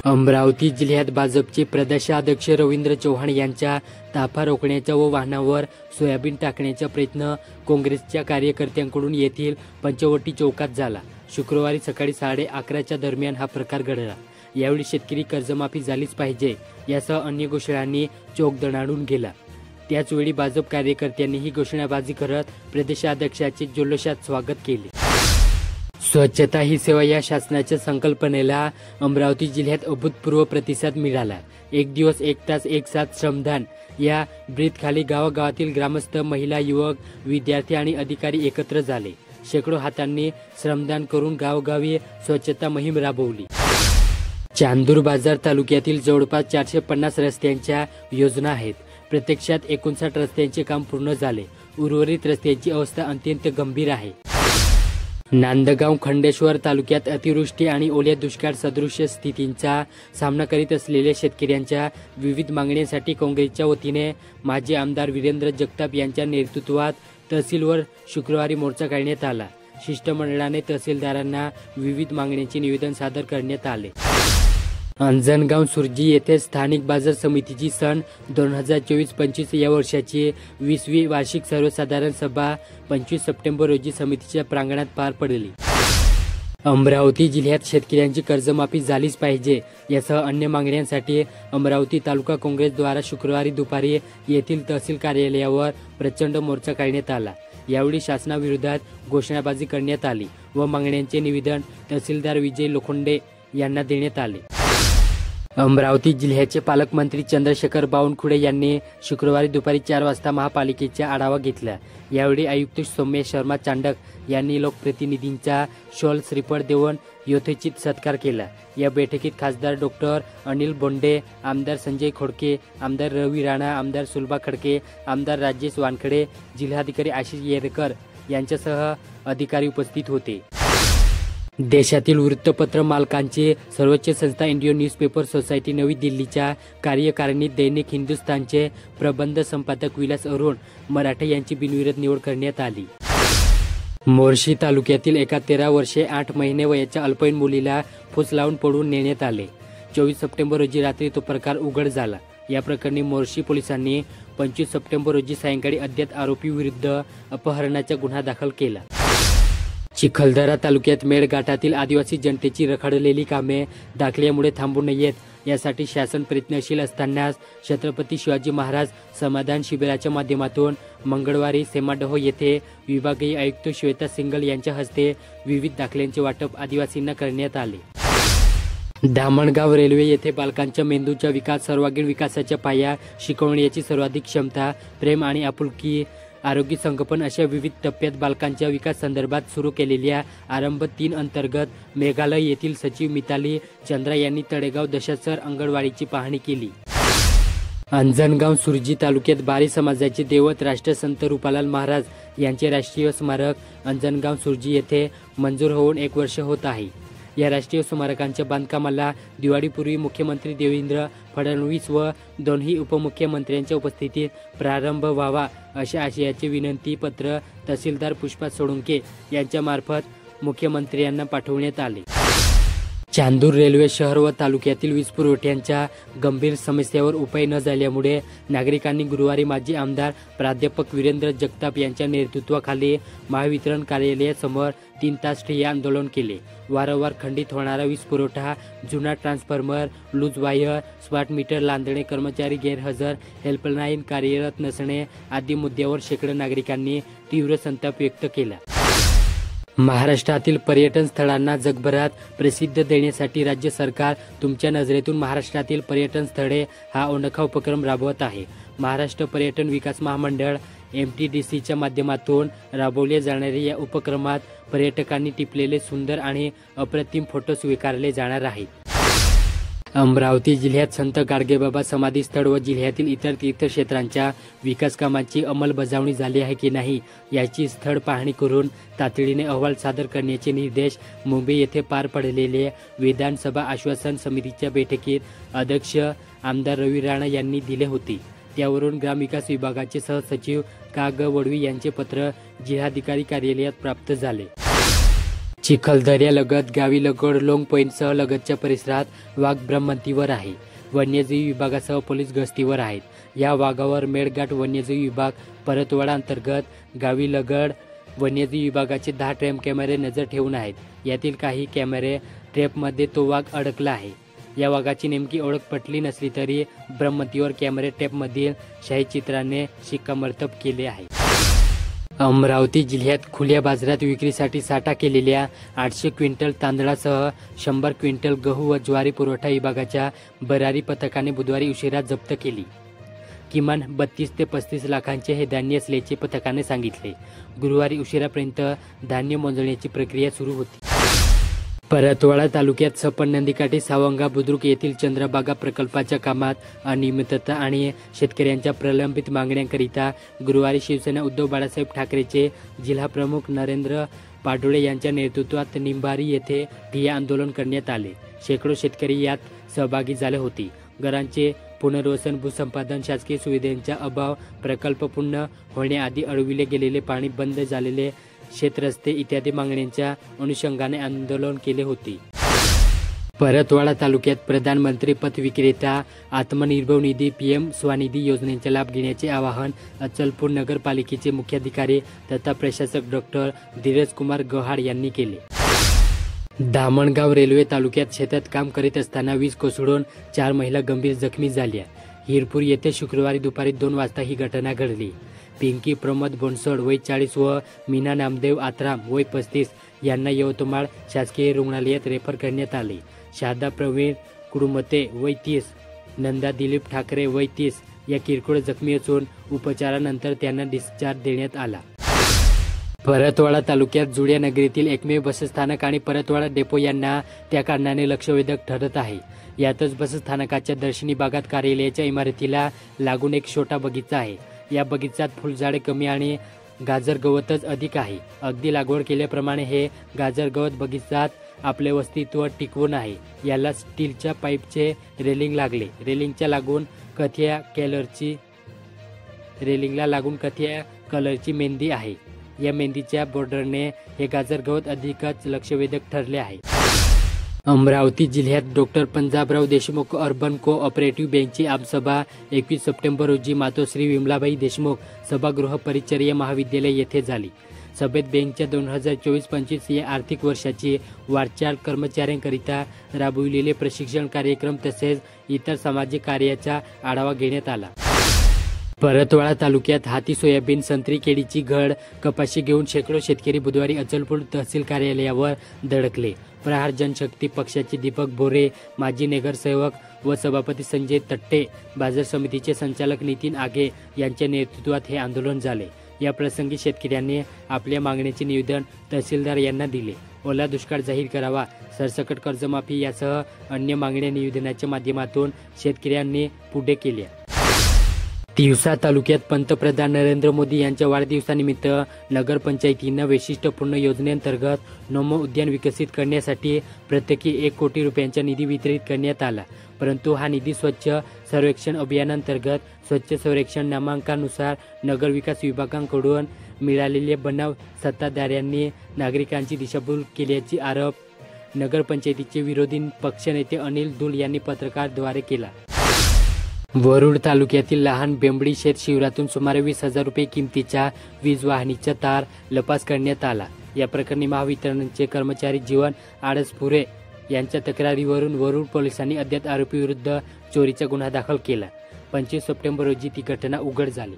अमरावती जिल्ह्यात भाजपचे प्रदेशाध्यक्ष रवींद्र चव्हाण यांच्या ताफा रोखण्याचा व वाहनावर सोयाबीन टाकण्याचा प्रयत्न काँग्रेसच्या कार्यकर्त्यांकडून येथील पंचवटी चौकात झाला। शुक्रवारी सकाळी 11:30च्या दरम्यान हा प्रकार घडला। यावेळी शेतकरी कर्जमाफी झालीच पाहिजे यासह अन्य घोषणांनी चौक दणाणून गेला। त्याचवेळी भाजप कार्यकर्त्यांनी ही घोषणाबाजी करत प्रदेशाध्यक्षाचे जल्लोषात स्वागत केले। स्वच्छता ही सेवा या शासनाच्या संकल्पनेला अमरावती जिल्ह्यात अभूतपूर्व प्रतिसाद मिळाला। एक दिवस एक तास एक साथ श्रमदान या ब्रीथखाली गावागावातील ग्रामस्थ, महिला, युवक, विद्यार्थी आणि अधिकारी एकत्र झाले। शेकडो हातांनी श्रमदान करून गावगावी स्वच्छता मोहीम राबवली। चांदूर बाजार तालुक्यातील जवळपास 450 रस्त्यांच्या योजना आहेत। प्रत्यक्षात 59 रस्त्यांचे काम पूर्ण झाले। उर्वरित रस्त्यांची अवस्था अत्यंत गंभीर आहे। नांदगाव खंडेश्वर तालुक्यात अतिवृष्टी आणि ओल्या दुष्काळ सदृश स्थितींचा सामना करीत असलेल्या शेतकऱ्यांच्या विविध मागण्यांसाठी काँग्रेसच्या वतीने माजी आमदार वीरेंद्र जगताप यांच्या नेतृत्वात तहसीलवर शुक्रवारी मोर्चा काढण्यात आला। शिष्टमंडळाने तहसीलदारांना विविध मागण्यांचे निवेदन सादर करण्यात आले। अंजनगाव सुर्जी येथे स्थानिक बाजार समितीची सन 2024-25 या वर्षाची 20वी वार्षिक सर्वसाधारण सभा 25 सप्टेंबर रोजी समितीच्या प्रांगणात पार पडली। अमरावती जिल्ह्यात शेतकऱ्यांची कर्जमाफी झालीच पाहिजे यासह अन्य मागण्यांसाठी अमरावती तालुका काँग्रेसद्वारा शुक्रवारी दुपारी येथील तहसील कार्यालयावर प्रचंड मोर्चा काढण्यात आला। यावेळी शासनाविरोधात घोषणाबाजी करण्यात आली व मागण्यांचे निवेदन तहसीलदार विजय लोखंडे यांना देण्यात आले। अमरावती जिल्ह्याचे पालकमंत्री चंद्रशेखर बावनकुळे यांनी शुक्रवारी दुपारी 4 वाजता महापालिकेचा आढावा घेतला। यावेळी आयुक्त सौम्य शर्मा चांडक यांनी लोकप्रतिनिधींचा शॉल श्रीफळ देऊन यथोचित सत्कार केला। या बैठकीत खासदार डॉक्टर अनिल बोंडे, आमदार संजय खोडके, आमदार रवी राणा, आमदार सुलभा खडके, आमदार राजेश वानखडे, जिल्हाधिकारी आशिष येरकर यांच्यासह अधिकारी उपस्थित होते। देशातील वृत्तपत्र मालकांची सर्वोच्च संस्था इंडियन न्यूजपेपर सोसायटी नवी दिल्लीच्या कार्यकारिणीत दैनिक हिंदुस्थानचे प्रबंध संपादक विलास अरुण मराठे यांची बिनविरोध निवड करण्यात आली। मोर्शी तालुक्यातील एका 13 वर्षे 8 महिने वयाच्या अल्पवयीन मुलीला फूस लावून पळवून नेण्यात आले। 24 सप्टेंबर रोजी रात्री तो प्रकार उघड झाला। या प्रकरणी मोर्शी पोलिसांनी 25 सप्टेंबर रोजी सायंकाळी अज्ञात आरोपी विरुद्ध अपहरणाचा गुन्हा दाखल केला। चिखलदरा तालुक्यात मेळघाटातील आदिवासी जनतेची रखडलेली कामे दाखल्यामुळे थांबू नयेत यासाठी शासन प्रयत्नशील असतानाच छत्रपती शिवाजी महाराज समाधान शिबिराच्या माध्यमातून मंगळवारी सेमाडोह येथे विभागीय आयुक्त श्वेता सिंगल यांच्या हस्ते विविध दाखल्यांचे वाटप आदिवासींना करण्यात आले। धामणगाव रेल्वे येथे बालकांच्या मेंदूचा विकास सर्वांगीण विकासाच्या पाया, शिकवण्याची सर्वाधिक क्षमता, प्रेम आणि आपुलकी, आरोग्य संगोपन अशा विविध टप्प्यात बालकांच्या विकास संदर्भात सुरू केलेल्या आरंभ 3 अंतर्गत मेघालय येथील सचिव मिताली चंद्रा यांनी तळेगाव दशासर अंगणवाडीची पाहणी केली। अंजनगाव सुर्जी तालुक्यात बारी समाजाचे दैवत राष्ट्रसंत रूपालाल महाराज यांचे राष्ट्रीय स्मारक अंजनगाव सुर्जी येथे मंजूर होऊन 1 वर्ष होत आहे। या राष्ट्रीय स्मारकांच्या बांधकामाला दिवाळीपूर्वी मुख्यमंत्री देवेंद्र फडणवीस व दोन्ही उपमुख्यमंत्र्यांच्या उपस्थितीत प्रारंभ व्हावा अशा आशयाचे विनंती पत्र तहसीलदार पुष्पा सोळंके यांच्या मार्फत मुख्यमंत्र्यांना पाठवण्यात आले। चांदूर रेल्वे शहर व तालुक्यातील वीज पुरवठ्यांच्या गंभीर समस्येवर उपाय न झाल्यामुळे नागरिकांनी गुरुवारी माजी आमदार प्राध्यापक वीरेंद्र जगताप यांच्या नेतृत्वाखाली महावितरण कार्यालयासमोर 3 तास ठिय्या आंदोलन केले। वारंवार खंडित होणारा वीज पुरवठा, जुना transformer, loose wire, smart meter लांदणे, कर्मचारी गैरहजर, हेल्पलाईन कार्यरत नसणे आदी मुद्द्यावर शेकडो नागरिकांनी तीव्र संताप व्यक्त केला। महाराष्ट्रातील पर्यटन स्थळांना जगभरात प्रसिद्धी देण्यासाठी राज्य सरकार तुमच्या नजरेतून महाराष्ट्रातील पर्यटन स्थळे हा अनोखा उपक्रम राबवत आहे। महाराष्ट्र पर्यटन विकास महामंडळ MTDCच्या माध्यमातून राबवल्या जाणाऱ्या या उपक्रमात पर्यटकांनी टिपलेले सुंदर आणि अप्रतिम फोटो स्वीकारले जाणार आहेत। अमरावती जिल्ह्यात संत गाडगेबाबा समाधी स्थळ व जिल्ह्यातील इतर तीर्थक्षेत्रांच्या विकास कामांची अंमलबजावणी झाली आहे की नाही याची स्थळ पाहणी करून तातडीने अहवाल सादर करण्याचे निर्देश मुंबई येथे पार पडलेल्या विधानसभा आश्वासन समितीच्या बैठकीत अध्यक्ष आमदार रवी राणा यांनी दिले होते। त्यावरून ग्रामविकास विभागाचे सहसचिव का ग वडवी यांचे पत्र जिल्हाधिकारी कार्यालयात प्राप्त झाले। चिखलदऱ्यालगत गावीलगड लोंग पॉईंटसह लगतच्या परिसरात वाघ भ्रमंतीवर आहे. वन्यजीव विभागासह पोलीस गस्तीवर आहेत. या वाघावर मेळघाट वन्यजीव विभाग परतवाडा अंतर्गत गावीलगड वन्यजीव विभागाचे 10 ट्रॅप कॅमेरे नजर ठेवून आहेत. यातील काही कॅमेरे ट्रॅपमध्ये तो वाघ अडकला आहे. या वाघाची नेमकी ओळख पटली नसली तरी भ्रमंतीवर कॅमेरे ट्रॅपमधील छायाचित्राने शिक्कामोर्तब केले आहे. अमरावती जिल्ह्यात खुल्या बाजारात विक्रीसाठी साठा केलेल्या 800 क्विंटल तांदळासह 100 क्विंटल गहू व ज्वारी पुरवठा विभागाच्या भरारी पथकाने बुधवारी उशिरा जप्त केली. किमान 32 ते 35 लाखांचे हे धान्य असल्याचे पथकाने सांगितले. गुरुवारी उशिरापर्यंत धान्य मोजण्याची प्रक्रिया सुरू होती. परतवाडा तालुक्यात सपन नदीकाठी सावंगा बुद्रुक येथील चंद्रभागा प्रकल्पाच्या कामात अनियमितता आणि शेतकऱ्यांच्या प्रलंबित मागण्यांकरिता गुरुवारी शिवसेना उद्धव बाळासाहेब ठाकरेचे जिल्हाप्रमुख नरेंद्र पाडोळे यांच्या नेतृत्वात निंबारी येथे ठिय्या आंदोलन करण्यात आले. शेकडो शेतकरी यात सहभागी झाले होते. घरांचे पुनर्वसन, भूसंपादन, शासकीय सुविधांचा अभाव, प्रकल्प पूर्ण होण्याआधी अडविले गेलेले पाणी, बंद झालेले शेतरस्ते इत्यादी मागण्यांच्या अनुषंगाने आंदोलन केले होते. परतवाडा तालुक्यात प्रधानमंत्री पथ विक्रेता आत्मनिर्भर निधी PM स्वनिधी योजनेचा लाभ घेण्याचे आवाहन अचलपूर नगरपालिकेचे मुख्याधिकारी तथा प्रशासक डॉ. धीरज कुमार गहाड यांनी केले. धामणगाव रेल्वे तालुक्यात शेतात काम करीत असताना वीज कोसळून 4 महिला गंभीर जखमी झाल्या. हिरपूर येथे शुक्रवारी दुपारी 2 वाजता ही घटना घडली. पिंकी प्रमोद बोनसोड वय 40 व मीना नामदेव आत्राम वय 35 यांना यवतमाळ शासकीय रुग्णालयात रेफर करण्यात आले. शारदा प्रवीण कुडुमते वय 30, नंदा दिलीप ठाकरे वय 30 या किरकोळ जखमी असून उपचारानंतर त्यांना डिस्चार्ज देण्यात आला. परतवाडा तालुक्यात जुळ्या नगरीतील एकमेव बसस्थानक आणि परतवाडा डेपो यांना त्या कारणाने लक्षवेधक ठरत आहे. यातच बसस्थानकाच्या दर्शनी भागात कार्यालयाच्या इमारतीला लागून एक छोटा बगीचा आहे. या बगीचात फुलझाडे कमी आणि गाजर गवतच अधिक आहे. अगदी लागवड केल्याप्रमाणे हे गाजर गवत बगीचात आपले अस्तित्व टिकवून आहे. याला स्टीलच्या पाईपचे रेलिंग लागले. रेलिंगला लागून कथिया कलरची मेहंदी आहे. या मेहंदीच्या बॉर्डरने हे गाजर गवत अधिकच लक्षवेधक ठरले आहे. अमरावती जिल्ह्यात डॉ. पंजाबराव देशमुख अर्बन कोऑपरेटिव्ह बँकची आमसभा 21 सप्टेंबर रोजी मातोश्री विमलाबाई देशमुख सभागृह परिचर्या महाविद्यालय येथे झाली. सभेत बँकच्या 2024-25 या आर्थिक वर्षाची वाटचाल, कर्मचाऱ्यांकरिता राबविलेले प्रशिक्षण कार्यक्रम तसेच इतर सामाजिक कार्याचा आढावा घेण्यात आला. परतवाडा तालुक्यात हाती सोयाबीन, संत्री, केळीची घड, कपाशी घेऊन शेकडो शेतकरी बुधवारी अचलपूर तहसील कार्यालयावर धडकले. प्रहार जनशक्ती पक्षाचे दीपक बोरे, माजी नगरसेवक व सभापती संजय तट्टे, बाजार समितीचे संचालक नितीन आगे यांच्या नेतृत्वात हे आंदोलन झाले. या प्रसंगी शेतकऱ्यांनी आपल्या मागण्याचे निवेदन तहसीलदार यांना दिले. ओला दुष्काळ जाहीर करावा, सरसकट कर्जमाफी यासह अन्य मागण्या निवेदनाच्या माध्यमातून शेतकऱ्यांनी पुढे केल्या. तिवसा तालुक्यात पंतप्रधान नरेंद्र मोदी यांच्या वाढदिवसानिमित्त नगरपंचायतीनं वैशिष्ट्यपूर्ण योजनेअंतर्गत नमो उद्यान विकसित करण्यासाठी प्रत्येकी 1 कोटी रुपयांचा निधी वितरित करण्यात आला. परंतु हा निधी स्वच्छ सर्वेक्षण अभियानांतर्गत स्वच्छ सर्वेक्षण नामांकानुसार नगरविकास विभागाकडून मिळालेल्या बनाव सत्ताधाऱ्यांनी नागरिकांची दिशाभूल केल्याचा आरोप नगरपंचायतीचे विरोधी पक्षनेते अनिल धूल यांनी पत्रकाद्वारे केला. वरुड तालुक्यातील लहान बेंबडी शेत शिवारातून सुमारे 20,000 रुपये किमतीच्या वीज वाहिनीचा तार लपास करण्यात आला. या प्रकरणी महावितरणचे कर्मचारी जीवन आडसपुरे यांच्या तक्रारीवरून वरुड पोलिसांनी अज्ञात आरोपीविरुद्ध चोरीचा गुन्हा दाखल केला. 25 सप्टेंबर रोजी ती घटना उघड झाली.